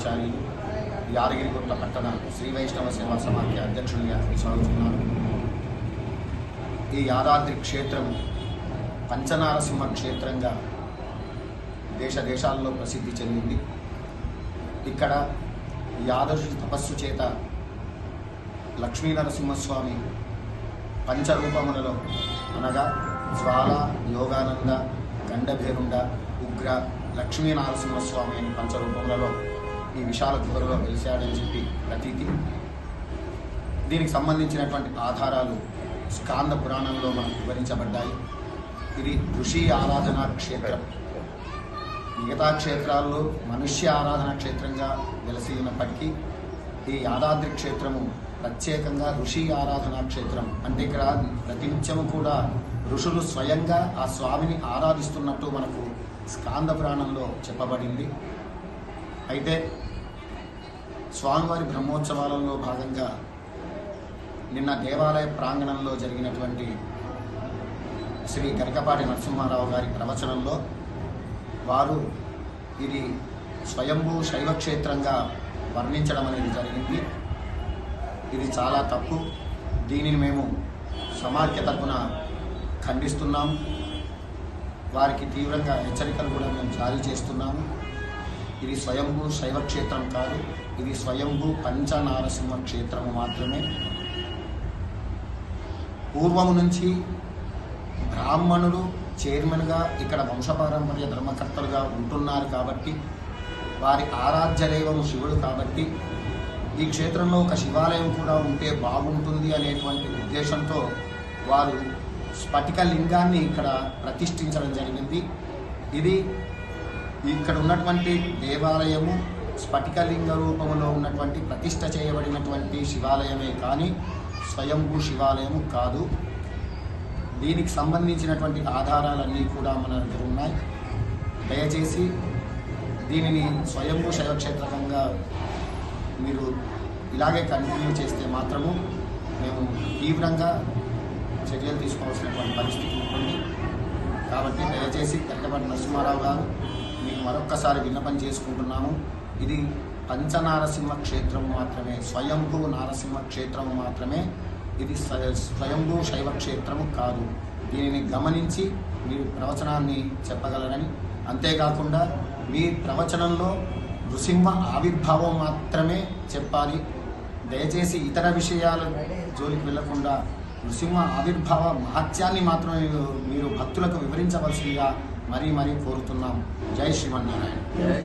మఠాచార్యులు యాదగిరిగుట్ల పట్టణ శ్రీ వైష్ణవ సేవా సమాఖ్య అధ్యక్షుడిగా కొనసాగుతున్నాను. ఈ యాదాద్రి క్షేత్రం పంచనారసింహ క్షేత్రంగా దేశ దేశాల్లో ప్రసిద్ధి చెందింది. ఇక్కడ యాదృశి తపస్సు చేత లక్ష్మీనరసింహస్వామి పంచరూపములలో అనగా జ్వాల, యోగానంద, గండభేరుండ, ఉగ్ర, లక్ష్మీనరసింహస్వామి అని పంచరూపములలో ఈ విశాల గుహలో వెలిశాడని చెప్పి ప్రతీతి. దీనికి సంబంధించినటువంటి ఆధారాలు స్కాంద పురాణంలో మనకు వివరించబడ్డాయి. ఇది ఋషి ఆరాధనా క్షేత్రం. మిగతా క్షేత్రాల్లో మనుష్య ఆరాధన క్షేత్రంగా వెలసి ఉన్నప్పటికీ ఈ యాదాద్రి క్షేత్రము ప్రత్యేకంగా ఋషి ఆరాధనా క్షేత్రం. అంటే ఇక్కడ ప్రతినిత్యము కూడా ఋషులు స్వయంగా ఆ స్వామిని ఆరాధిస్తున్నట్టు మనకు స్కాంద పురాణంలో చెప్పబడింది. అయితే స్వామివారి బ్రహ్మోత్సవాలలో భాగంగా నిన్న దేవాలయ ప్రాంగణంలో జరిగినటువంటి శ్రీ గరికపాటి నరసింహారావు గారి ప్రవచనంలో వారు ఇది స్వయంభూ శైవక్షేత్రంగా వర్ణించడం అనేది జరిగింది. ఇది చాలా తప్పు. దీనిని మేము సమాఖ్య తరపున ఖండిస్తున్నాము. వారికి తీవ్రంగా హెచ్చరికలు కూడా మేము జారీ చేస్తున్నాము. ఇది స్వయంభూ శైవక్షేత్రం కాదు, ఇది స్వయంభూ పంచనారసింహ క్షేత్రము మాత్రమే. పూర్వము నుంచి బ్రాహ్మణులు చైర్మన్గా ఇక్కడ వంశపారంపర్య ధర్మకర్తలుగా ఉంటున్నారు కాబట్టి, వారి ఆరాధ్య దైవము శివుడు కాబట్టి ఈ క్షేత్రంలో ఒక శివాలయం కూడా ఉంటే బాగుంటుంది అనేటువంటి ఉద్దేశంతో వారు స్ఫటిక లింగాన్ని ఇక్కడ ప్రతిష్ఠించడం జరిగింది. ఇది ఇక్కడ ఉన్నటువంటి దేవాలయము స్ఫటికలింగ రూపంలో ఉన్నటువంటి ప్రతిష్ఠ చేయబడినటువంటి శివాలయమే కానీ స్వయంభూ శివాలయము కాదు. దీనికి సంబంధించినటువంటి ఆధారాలన్నీ కూడా మన దగ్గర ఉన్నాయి. దయచేసి దీనిని స్వయంభూ శైవక్షేత్రంగా మీరు ఇలాగే కంటిన్యూ చేస్తే మాత్రము మేము తీవ్రంగా చర్యలు తీసుకోవాల్సినటువంటి పరిస్థితి ఉంటుంది. కాబట్టి దయచేసి గరికపాటి నరసింహారావు గారు మీకు మరొక్కసారి విన్నపం చేసుకుంటున్నాము. ఇది పంచనారసింహ క్షేత్రం మాత్రమే, స్వయంభూ నారసింహ క్షేత్రం మాత్రమే. ఇది స్వయంభూ శైవ క్షేత్రము కాదు. దీనిని గమనించి మీరు ప్రవచనాన్ని చెప్పగలరని, అంతేకాకుండా మీ ప్రవచనంలో నృసింహ ఆవిర్భావం మాత్రమే చెప్పాలి. దయచేసి ఇతర విషయాల జోలికి వెళ్లకుండా నృసింహ ఆవిర్భావ మహత్యాన్ని మాత్రమే మీరు భక్తులకు వివరించవలసిందిగా మరీ కోరుతున్నాం. జై శ్రీమన్నారాయణ.